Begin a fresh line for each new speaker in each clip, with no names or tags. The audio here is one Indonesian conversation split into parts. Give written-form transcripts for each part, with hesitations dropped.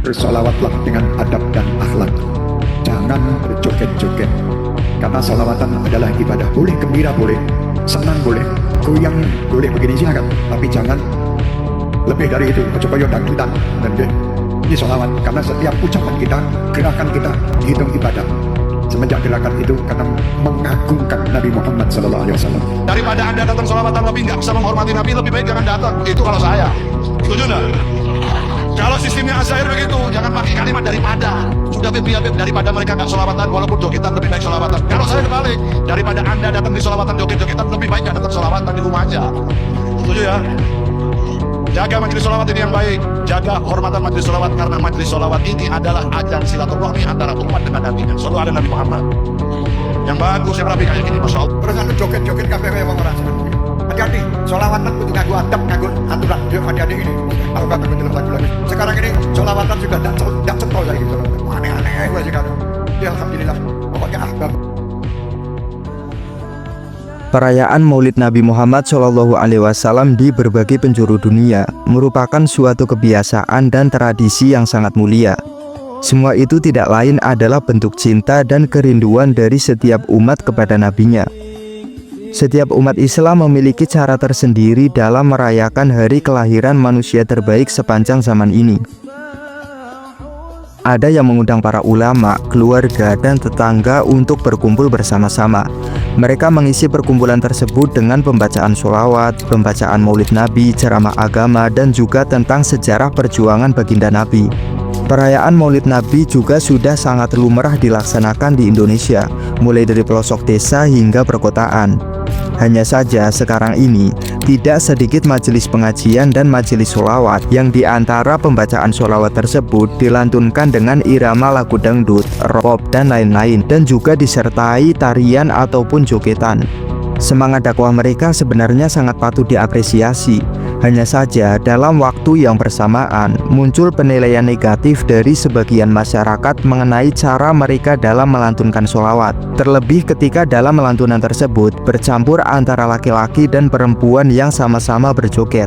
bersolawatlah dengan adab dan akhlak. Jangan berjoget-joget. Karena solawatan adalah ibadah. Boleh gembira, boleh senang, boleh goyang, boleh begini silakan. Tapi jangan lebih dari itu. Coba dangdutan dan ini solawat. Karena setiap ucapan kita, gerakan kita dihitung ibadah. Semenjak gerakan itu karena mengagungkan Nabi Muhammad SAW.
Daripada Anda datang solawatan lebih nggak bisa menghormati Nabi, lebih baik jangan datang. Itu kalau saya. Setuju nggak? Kalau sistemnya Azair begitu, jangan pakai kalimat daripada. Sudah biar daripada mereka nggak solawatan, walaupun jogetan lebih baik solawatan. Kalau saya kebalik, daripada Anda datang di solawatan joget-jogetan, lebih baik nggak datang solawatan di rumah aja. Setuju ya? Jaga majelis solawat ini yang baik. Jaga hormatan majelis solawat, karena majelis solawat ini adalah ajang silaturahmi antara umat dengan Nabi. Selalu ada Nabi Muhammad. Yang bagus, yang rapi kayak gini, Masya Allah.
Terus anu joget-joget kafe wong ora seneng. Hati-hati, solawatan kudu nganggo adab, nganggo aturan. Yo adik-adik ini, aku kata dalam lagu lagi. Sekarang ini solawatan juga tidak cetol lagi gitu. Aneh-aneh aja sekarang. Ya alhamdulillah. Pokoknya ahbab.
Perayaan Maulid Nabi Muhammad SAW di berbagai penjuru dunia merupakan suatu kebiasaan dan tradisi yang sangat mulia. Semua itu tidak lain adalah bentuk cinta dan kerinduan dari setiap umat kepada nabinya. Setiap umat Islam memiliki cara tersendiri dalam merayakan hari kelahiran manusia terbaik sepanjang zaman ini. Ada yang mengundang para ulama, keluarga, dan tetangga untuk berkumpul bersama-sama. Mereka mengisi perkumpulan tersebut dengan pembacaan sholawat, pembacaan maulid Nabi, ceramah agama, dan juga tentang sejarah perjuangan baginda Nabi. Perayaan maulid Nabi juga sudah sangat lumrah dilaksanakan di Indonesia, mulai dari pelosok desa hingga perkotaan. Hanya saja sekarang ini tidak sedikit majelis pengajian dan majelis sholawat yang diantara pembacaan sholawat tersebut dilantunkan dengan irama lagu dangdut, pop, dan lain-lain, dan juga disertai tarian ataupun jogetan. Semangat dakwah mereka sebenarnya sangat patut diapresiasi. Hanya saja dalam waktu yang bersamaan muncul penilaian negatif dari sebagian masyarakat mengenai cara mereka dalam melantunkan sholawat. Terlebih ketika dalam melantunan tersebut bercampur antara laki-laki dan perempuan yang sama-sama berjoget.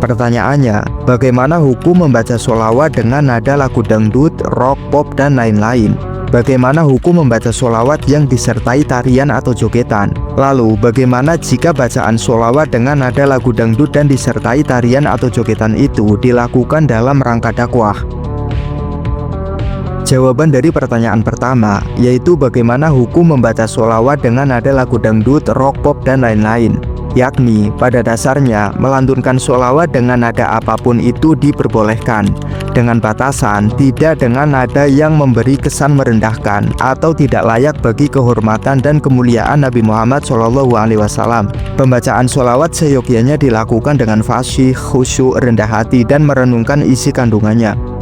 Pertanyaannya, bagaimana hukum membaca sholawat dengan nada lagu dangdut, rock, pop, dan lain-lain? Bagaimana hukum membaca sholawat yang disertai tarian atau jogetan? Lalu, bagaimana jika bacaan sholawat dengan nada lagu dangdut dan disertai tarian atau jogetan itu dilakukan dalam rangka dakwah? Jawaban dari pertanyaan pertama, yaitu bagaimana hukum membaca sholawat dengan nada lagu dangdut, rock, pop, dan lain-lain. Yakni, pada dasarnya, melantunkan sholawat dengan nada apapun itu diperbolehkan, dengan batasan tidak dengan nada yang memberi kesan merendahkan atau tidak layak bagi kehormatan dan kemuliaan Nabi Muhammad SAW. Pembacaan sholawat seyogyanya dilakukan dengan fasih, khusyuk, rendah hati, dan merenungkan isi kandungannya.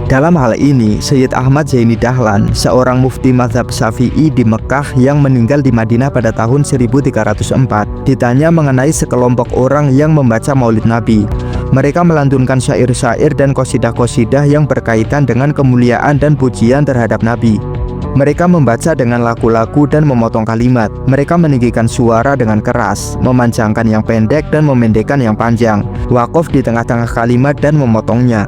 Dalam hal ini, Sayyid Ahmad Zaini Dahlan, seorang mufti mazhab Syafi'i di Mekah yang meninggal di Madinah pada tahun 1304, ditanya mengenai sekelompok orang yang membaca maulid Nabi. Mereka melantunkan syair-syair dan qasidah-qasidah yang berkaitan dengan kemuliaan dan pujian terhadap Nabi. Mereka membaca dengan lagu-lagu dan memotong kalimat. Mereka meninggikan suara dengan keras, memanjangkan yang pendek dan memendekkan yang panjang, waqaf di tengah-tengah kalimat dan memotongnya.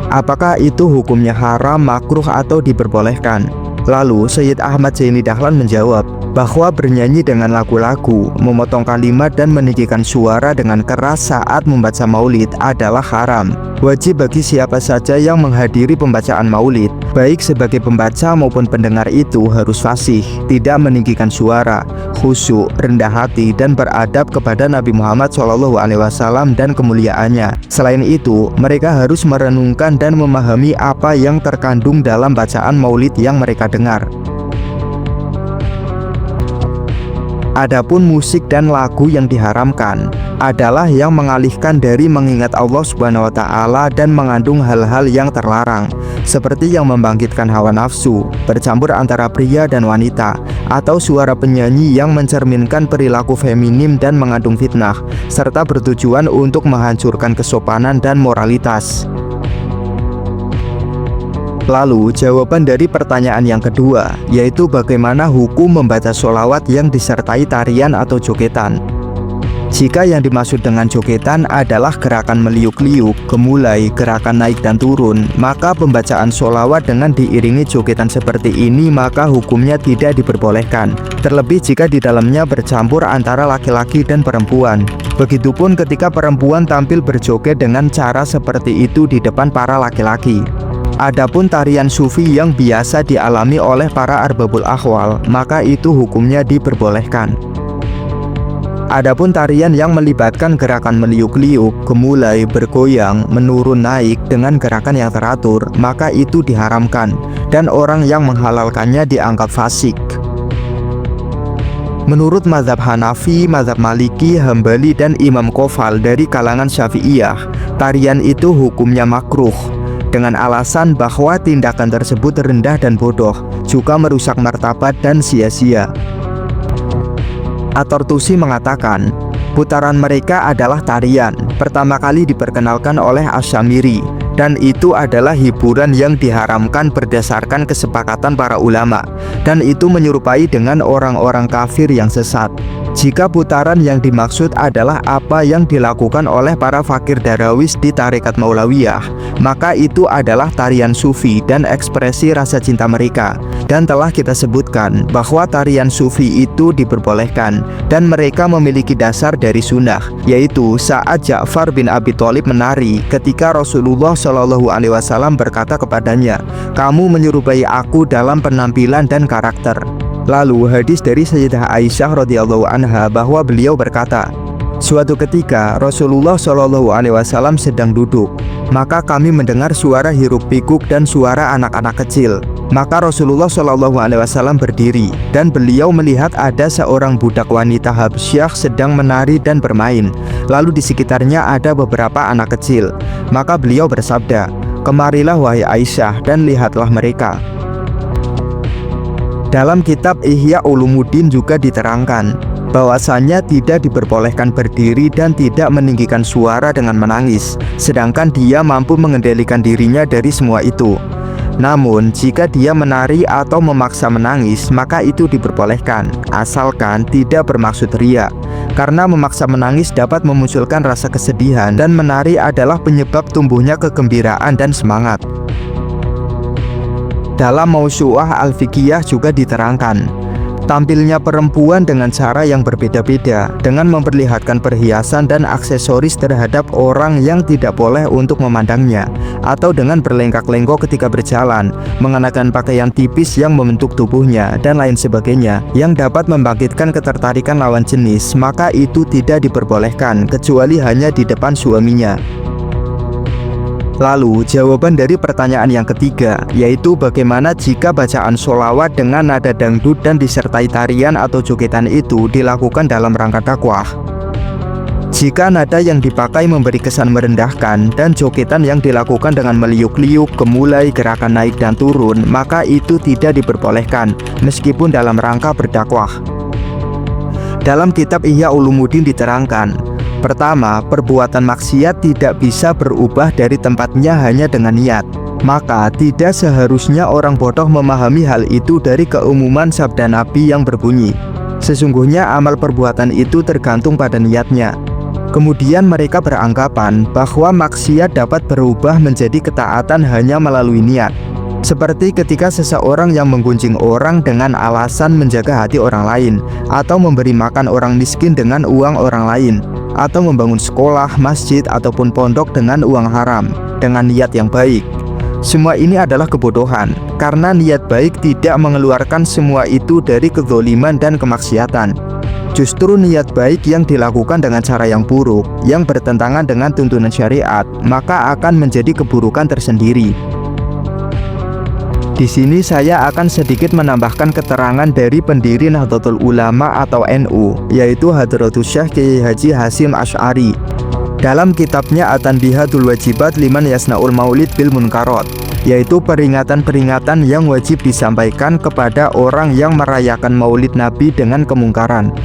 Apakah itu hukumnya haram, makruh, atau diperbolehkan? Lalu Sayyid Ahmad Zaini Dahlan menjawab bahwa bernyanyi dengan lagu-lagu, memotong kalimat, dan meninggikan suara dengan keras saat membaca maulid adalah haram. Wajib bagi siapa saja yang menghadiri pembacaan maulid, baik sebagai pembaca maupun pendengar, itu harus fasih, tidak meninggikan suara, khusyuk, rendah hati, dan beradab kepada Nabi Muhammad SAW dan kemuliaannya. Selain itu, mereka harus merenungkan dan memahami apa yang terkandung dalam bacaan maulid yang mereka dengar. Adapun musik dan lagu yang diharamkan adalah yang mengalihkan dari mengingat Allah Subhanahu wa Ta'ala dan mengandung hal-hal yang terlarang, seperti yang membangkitkan hawa nafsu, bercampur antara pria dan wanita, atau suara penyanyi yang mencerminkan perilaku feminim dan mengandung fitnah, serta bertujuan untuk menghancurkan kesopanan dan moralitas. Lalu, jawaban dari pertanyaan yang kedua, yaitu bagaimana hukum membaca sholawat yang disertai tarian atau jogetan. Jika yang dimaksud dengan jogetan adalah gerakan meliuk-liuk, gemulai, gerakan naik dan turun, maka pembacaan sholawat dengan diiringi jogetan seperti ini maka hukumnya tidak diperbolehkan. Terlebih jika di dalamnya bercampur antara laki-laki dan perempuan. Begitupun ketika perempuan tampil berjoget dengan cara seperti itu di depan para laki-laki. Adapun tarian sufi yang biasa dialami oleh para arbabul ahwal, maka itu hukumnya diperbolehkan. Adapun tarian yang melibatkan gerakan meliuk-liuk, gemulai, bergoyang, menurun naik dengan gerakan yang teratur, maka itu diharamkan dan orang yang menghalalkannya dianggap fasik. Menurut mazhab Hanafi, mazhab Maliki, Hambali, dan Imam Qofal dari kalangan Syafi'iyah, tarian itu hukumnya makruh dengan alasan bahwa tindakan tersebut rendah dan bodoh, juga merusak martabat dan sia-sia. At-Tartusi mengatakan, putaran mereka adalah tarian, pertama kali diperkenalkan oleh Asy-Syamiri, dan itu adalah hiburan yang diharamkan berdasarkan kesepakatan para ulama, dan itu menyerupai dengan orang-orang kafir yang sesat. Jika putaran yang dimaksud adalah apa yang dilakukan oleh para fakir darawis di tarekat Maulawiyah, maka itu adalah tarian sufi dan ekspresi rasa cinta mereka. Dan telah kita sebutkan bahwa tarian sufi itu diperbolehkan dan mereka memiliki dasar dari sunnah, yaitu saat Ja'far bin Abi Thalib menari ketika Rasulullah SAW berkata kepadanya, "Kamu menyerupai aku dalam penampilan dan karakter." Lalu hadis dari Sayyidah Aisyah radhiyallahu anha bahwa beliau berkata, suatu ketika Rasulullah SAW sedang duduk, maka kami mendengar suara hiruk-pikuk dan suara anak-anak kecil. Maka Rasulullah SAW berdiri dan beliau melihat ada seorang budak wanita Habsyah sedang menari dan bermain. Lalu di sekitarnya ada beberapa anak kecil. Maka beliau bersabda, "Kemarilah wahai Aisyah dan lihatlah mereka." Dalam kitab Ihya Ulumuddin juga diterangkan bahwasanya tidak diperbolehkan berdiri dan tidak meninggikan suara dengan menangis, sedangkan dia mampu mengendalikan dirinya dari semua itu. Namun jika dia menari atau memaksa menangis, maka itu diperbolehkan, asalkan tidak bermaksud riya. Karena memaksa menangis dapat memunculkan rasa kesedihan dan menari adalah penyebab tumbuhnya kegembiraan dan semangat. Dalam Mausu'ah Al-Fiqhiyah juga diterangkan, tampilnya perempuan dengan cara yang berbeda-beda dengan memperlihatkan perhiasan dan aksesoris terhadap orang yang tidak boleh untuk memandangnya, atau dengan berlenggak-lenggok ketika berjalan, mengenakan pakaian tipis yang membentuk tubuhnya, dan lain sebagainya yang dapat membangkitkan ketertarikan lawan jenis, maka itu tidak diperbolehkan kecuali hanya di depan suaminya. Lalu jawaban dari pertanyaan yang ketiga, yaitu bagaimana jika bacaan sholawat dengan nada dangdut dan disertai tarian atau jogetan itu dilakukan dalam rangka dakwah. Jika nada yang dipakai memberi kesan merendahkan dan jogetan yang dilakukan dengan meliuk-liuk, gemulai, gerakan naik dan turun, maka itu tidak diperbolehkan meskipun dalam rangka berdakwah. Dalam kitab Ihya Ulumuddin diterangkan, pertama, perbuatan maksiat tidak bisa berubah dari tempatnya hanya dengan niat. Maka tidak seharusnya orang bodoh memahami hal itu dari keumuman sabda Nabi yang berbunyi, sesungguhnya amal perbuatan itu tergantung pada niatnya. Kemudian mereka beranggapan bahwa maksiat dapat berubah menjadi ketaatan hanya melalui niat. Seperti ketika seseorang yang menggunjing orang dengan alasan menjaga hati orang lain, atau memberi makan orang miskin dengan uang orang lain, atau membangun sekolah, masjid, ataupun pondok dengan uang haram dengan niat yang baik. Semua ini adalah kebodohan, karena niat baik tidak mengeluarkan semua itu dari kezoliman dan kemaksiatan. Justru niat baik yang dilakukan dengan cara yang buruk, yang bertentangan dengan tuntunan syariat, maka akan menjadi keburukan tersendiri. Di sini saya akan sedikit menambahkan keterangan dari pendiri Nahdlatul Ulama atau NU, yaitu Hadratus Syekh Kiai Haji Hasyim Asy'ari. Dalam kitabnya At-Tanbihatul Wajibat Liman Yasna'ul Maulid Bil Munkarat, yaitu peringatan-peringatan yang wajib disampaikan kepada orang yang merayakan Maulid Nabi dengan kemungkaran.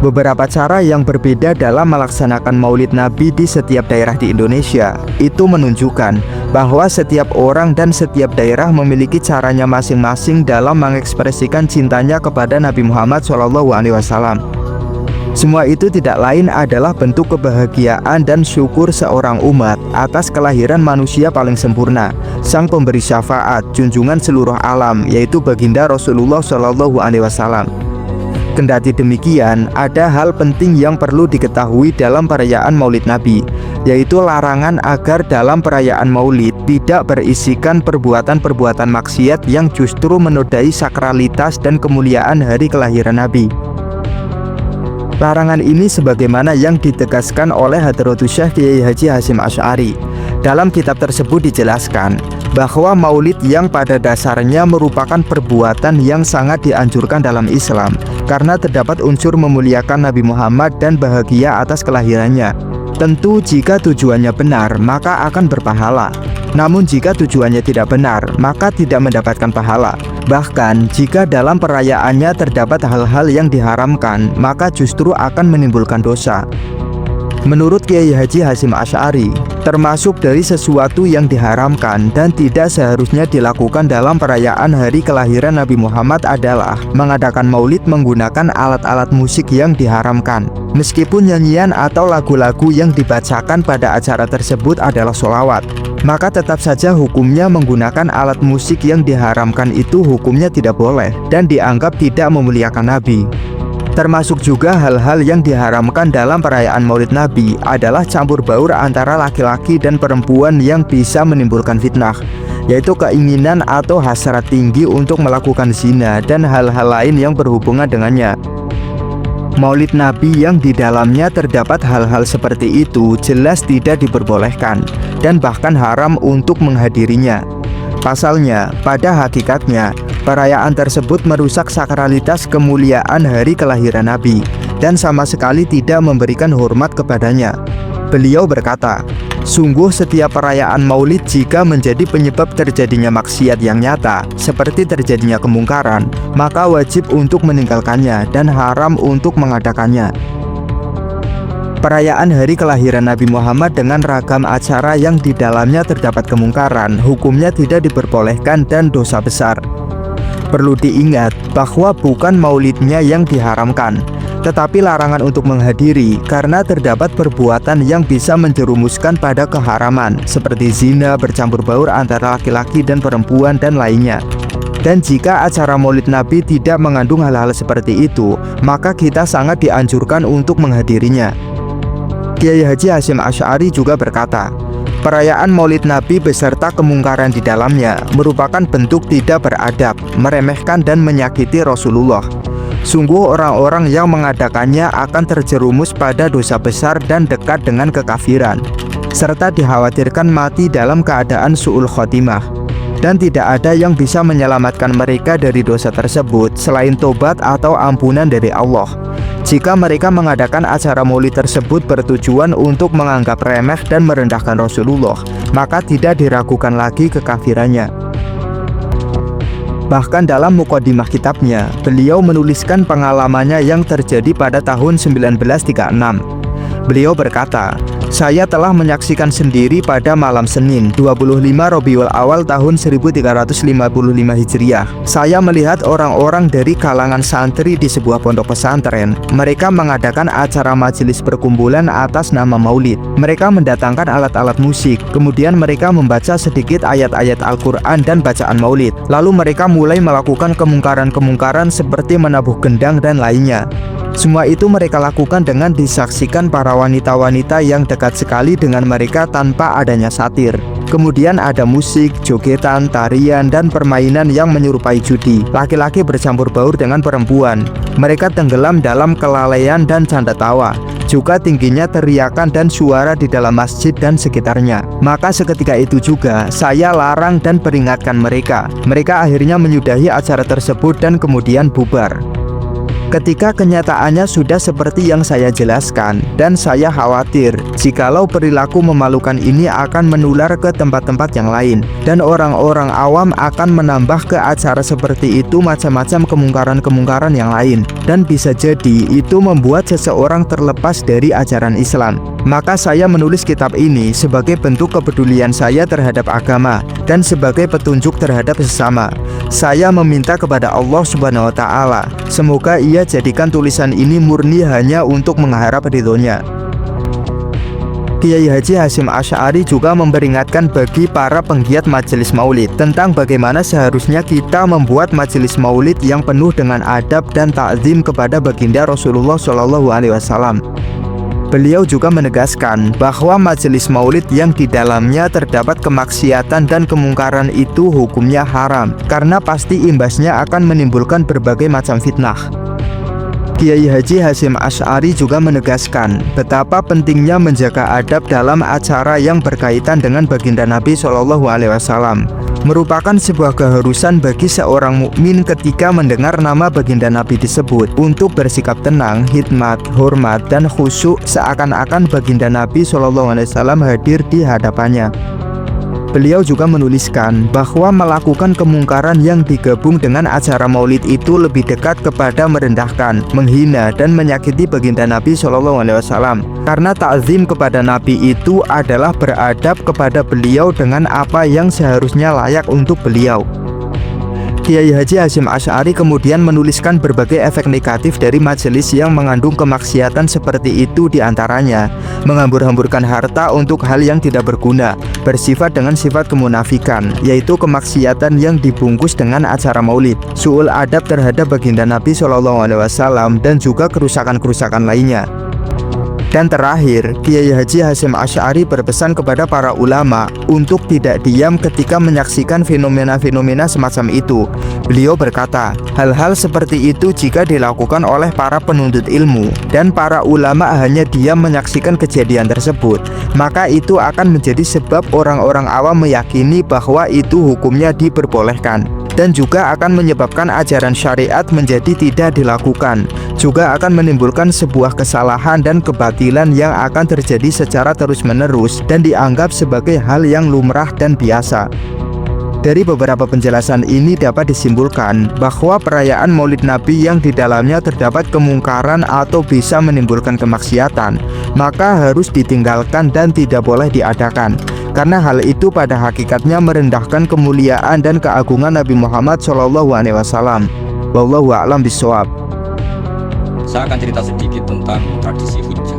Beberapa cara yang berbeda dalam melaksanakan Maulid Nabi di setiap daerah di Indonesia itu menunjukkan bahwa setiap orang dan setiap daerah memiliki caranya masing-masing dalam mengekspresikan cintanya kepada Nabi Muhammad SAW. Semua itu tidak lain adalah bentuk kebahagiaan dan syukur seorang umat atas kelahiran manusia paling sempurna, sang pemberi syafaat, junjungan seluruh alam, yaitu baginda Rasulullah SAW. Kendati demikian, ada hal penting yang perlu diketahui dalam perayaan Maulid Nabi, yaitu larangan agar dalam perayaan Maulid tidak berisikan perbuatan-perbuatan maksiat yang justru menodai sakralitas dan kemuliaan hari kelahiran Nabi. Larangan ini sebagaimana yang ditegaskan oleh Hadratus Syekh Kiai Haji Hasyim Asy'ari. Dalam kitab tersebut dijelaskan bahwa maulid yang pada dasarnya merupakan perbuatan yang sangat dianjurkan dalam Islam karena terdapat unsur memuliakan Nabi Muhammad dan bahagia atas kelahirannya. Tentu jika tujuannya benar maka akan berpahala. Namun jika tujuannya tidak benar maka tidak mendapatkan pahala. Bahkan jika dalam perayaannya terdapat hal-hal yang diharamkan maka justru akan menimbulkan dosa. Menurut Kiai Haji Hasyim Asy'ari, termasuk dari sesuatu yang diharamkan dan tidak seharusnya dilakukan dalam perayaan hari kelahiran Nabi Muhammad adalah mengadakan maulid menggunakan alat-alat musik yang diharamkan. Meskipun nyanyian atau lagu-lagu yang dibacakan pada acara tersebut adalah sholawat, maka tetap saja hukumnya menggunakan alat musik yang diharamkan itu hukumnya tidak boleh dan dianggap tidak memuliakan Nabi. Termasuk juga hal-hal yang diharamkan dalam perayaan Maulid Nabi adalah campur baur antara laki-laki dan perempuan yang bisa menimbulkan fitnah, yaitu keinginan atau hasrat tinggi untuk melakukan zina dan hal-hal lain yang berhubungan dengannya. Maulid Nabi yang di dalamnya terdapat hal-hal seperti itu jelas tidak diperbolehkan dan bahkan haram untuk menghadirinya. Pasalnya, pada hakikatnya, perayaan tersebut merusak sakralitas kemuliaan hari kelahiran Nabi dan sama sekali tidak memberikan hormat kepadanya. Beliau berkata, sungguh setiap perayaan maulid jika menjadi penyebab terjadinya maksiat yang nyata, seperti terjadinya kemungkaran, maka wajib untuk meninggalkannya dan haram untuk mengadakannya. Perayaan hari kelahiran Nabi Muhammad dengan ragam acara yang di dalamnya terdapat kemungkaran, hukumnya tidak diperbolehkan dan dosa besar. Perlu diingat bahwa bukan maulidnya yang diharamkan, tetapi larangan untuk menghadiri karena terdapat perbuatan yang bisa menjerumuskan pada keharaman, seperti zina, bercampur baur antara laki-laki dan perempuan, dan lainnya. Dan jika acara maulid Nabi tidak mengandung hal-hal seperti itu, maka kita sangat dianjurkan untuk menghadirinya. Kiai Haji Hasyim Asy'ari juga berkata, perayaan Maulid Nabi beserta kemungkaran di dalamnya merupakan bentuk tidak beradab, meremehkan dan menyakiti Rasulullah. Sungguh orang-orang yang mengadakannya akan terjerumus pada dosa besar dan dekat dengan kekafiran, serta dikhawatirkan mati dalam keadaan su'ul khotimah. Dan tidak ada yang bisa menyelamatkan mereka dari dosa tersebut selain tobat atau ampunan dari Allah. Jika mereka mengadakan acara maulid tersebut bertujuan untuk menganggap remeh dan merendahkan Rasulullah, maka tidak diragukan lagi kekafirannya. Bahkan dalam muqaddimah kitabnya, beliau menuliskan pengalamannya yang terjadi pada tahun 1936. Beliau berkata, saya telah menyaksikan sendiri pada malam Senin 25 Rabiul Awal tahun 1355 Hijriah. Saya melihat orang-orang dari kalangan santri di sebuah pondok pesantren. Mereka mengadakan acara majelis perkumpulan atas nama Maulid. Mereka mendatangkan alat-alat musik, kemudian mereka membaca sedikit ayat-ayat Al-Quran dan bacaan Maulid. Lalu mereka mulai melakukan kemungkaran-kemungkaran seperti menabuh gendang dan lainnya. Semua itu mereka lakukan dengan disaksikan para wanita-wanita yang dekat sekali dengan mereka tanpa adanya satir. Kemudian ada musik, jogetan, tarian, dan permainan yang menyerupai judi. Laki-laki bercampur baur dengan perempuan. Mereka tenggelam dalam kelalaian dan canda tawa. Juga tingginya teriakan dan suara di dalam masjid dan sekitarnya. Maka seketika itu juga saya larang dan peringatkan mereka. Mereka akhirnya menyudahi acara tersebut dan kemudian bubar. Ketika kenyataannya sudah seperti yang saya jelaskan, dan saya khawatir jikalau perilaku memalukan ini akan menular ke tempat-tempat yang lain, dan orang-orang awam akan menambah ke acara seperti itu macam-macam kemungkaran-kemungkaran yang lain, dan bisa jadi itu membuat seseorang terlepas dari ajaran Islam. Maka saya menulis kitab ini sebagai bentuk kepedulian saya terhadap agama dan sebagai petunjuk terhadap sesama. Saya meminta kepada Allah Subhanahu wa Ta'ala, semoga Ia jadikan tulisan ini murni hanya untuk mengharap ridhonya. Kiai Haji Hasyim Asy'ari juga memperingatkan bagi para penggiat majelis maulid tentang bagaimana seharusnya kita membuat majelis maulid yang penuh dengan adab dan ta'zim kepada baginda Rasulullah SAW. Beliau juga menegaskan bahwa majelis maulid yang di dalamnya terdapat kemaksiatan dan kemungkaran itu hukumnya haram, karena pasti imbasnya akan menimbulkan berbagai macam fitnah. Kiai Haji Hasyim Asy'ari juga menegaskan betapa pentingnya menjaga adab dalam acara yang berkaitan dengan baginda Nabi SAW. Merupakan sebuah keharusan bagi seorang mukmin ketika mendengar nama baginda Nabi disebut untuk bersikap tenang, hikmat, hormat, dan khusyuk seakan-akan baginda Nabi SAW hadir di hadapannya. Beliau juga menuliskan bahwa melakukan kemungkaran yang digabung dengan acara maulid itu lebih dekat kepada merendahkan, menghina, dan menyakiti baginda Nabi SAW. Karena ta'zim kepada Nabi itu adalah beradab kepada beliau dengan apa yang seharusnya layak untuk beliau. Kiai Haji Hasyim Asy'ari kemudian menuliskan berbagai efek negatif dari majelis yang mengandung kemaksiatan seperti itu, diantaranya menghambur-hamburkan harta untuk hal yang tidak berguna, bersifat dengan sifat kemunafikan, yaitu kemaksiatan yang dibungkus dengan acara maulid, su'ul adab terhadap baginda Nabi SAW, dan juga kerusakan-kerusakan lainnya. Dan terakhir, Kiai Haji Hasyim Asy'ari berpesan kepada para ulama untuk tidak diam ketika menyaksikan fenomena-fenomena semacam itu. Beliau berkata, hal-hal seperti itu jika dilakukan oleh para penuntut ilmu dan para ulama hanya diam menyaksikan kejadian tersebut, maka itu akan menjadi sebab orang-orang awam meyakini bahwa itu hukumnya diperbolehkan, dan juga akan menyebabkan ajaran syariat menjadi tidak dilakukan, juga akan menimbulkan sebuah kesalahan dan kebatilan yang akan terjadi secara terus-menerus dan dianggap sebagai hal yang lumrah dan biasa. Dari beberapa penjelasan ini dapat disimpulkan bahwa perayaan Maulid Nabi yang di dalamnya terdapat kemungkaran atau bisa menimbulkan kemaksiatan, maka harus ditinggalkan dan tidak boleh diadakan, karena hal itu pada hakikatnya merendahkan kemuliaan dan keagungan Nabi Muhammad SAW. Wallahu a'lam bishawab.
Saya akan cerita sedikit tentang tradisi hujjah.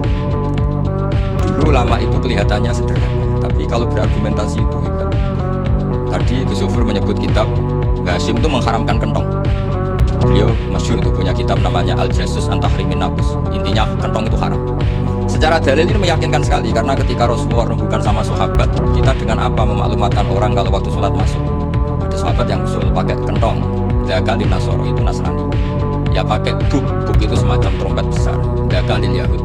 Dulu ulama itu kelihatannya sederhana, tapi kalau berargumentasi itu hebat. Tadi Gus Zufur menyebut kitab Hasyim itu mengharamkan kentong. Beliau masyhur itu punya kitab namanya Al-Jasus an Tahrimin Naqus. Intinya kentong itu haram. Secara dalil ini meyakinkan sekali, karena ketika Rasulullah rembukan sama sahabat, kita dengan apa memaklumatkan orang kalau waktu sholat masuk? Ada sahabat yang usul pakai kentong, Dakalin Nasoro itu Nasrani. Ya pakai buk itu semacam trompet besar, Dakalin Yahud.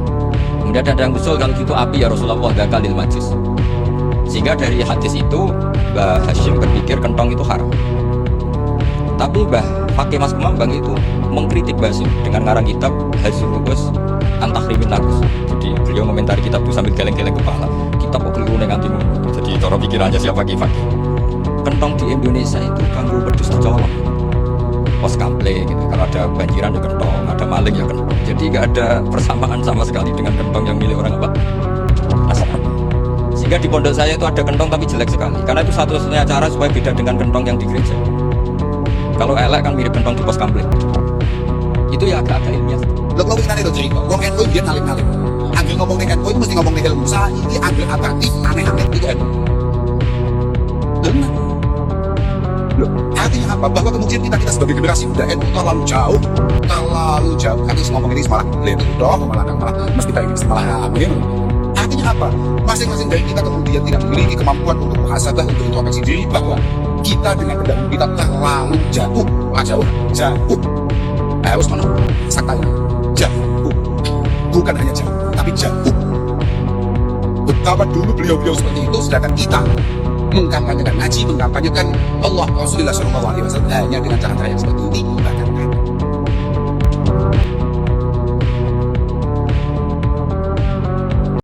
Kemudian ada yang usul kalau gitu api ya Rasulullah, Dakalin Majus. Sehingga dari hadis itu Mbah Hasyim berpikir kentong itu haram. Tapi Mbah Fakih Mas Kemambang itu mengkritik Mbah Hasyim dengan ngarang kitab Hasyim an Tahrimin Naqus. Jadi beliau komentari kitab itu sambil geleng-geleng kepala. Kitab kok keliru ning antimu. Jadi cara pikirannya siapa Fakih. Kentong di Indonesia itu kanggo wedhus dicolong. Pos kample gitu. Kalau ada banjiran ya kentong, ada maling ya kentong. Jadi gak ada persamaan sama sekali dengan kentong yang milik orang apa? Nasrani. Sehingga di pondok saya itu ada kentong tapi jelek sekali. Karena itu satu-satunya cara supaya beda dengan kentong yang di gereja. Kalau elek kan mirip kentong di pos kample. Itu ya agak-agak ilmiah.
Lo kalau kita itu cerita, wong NU dia ngalih-ngalih. Angger ngomong dengan NU itu mesti ngomong dengan Musa, ini angger atratif, aneh-aneh gitu kan. Benar. Loh, artinya apa? Bahwa kemudian kita sebagai generasi muda NU terlalu jauh. Kan ngomong ini malah ledoh, malah mesti kita ini malah amin. Artinya apa? Masing-masing dari kita kemudian tidak memiliki kemampuan untuk muhasabah, untuk introspeksi diri, bahwa kita dengan pendahulu kita terlalu jauh. Harus mana? Saktanya jauh, bukan hanya jauh, tapi jauh. Betapa dulu beliau-beliau seperti itu, sedangkan kita mengkampanyekan ngaji, mengkampanyekan Allah Rasulullah SAW hanya dengan cara-cara yang seperti ini.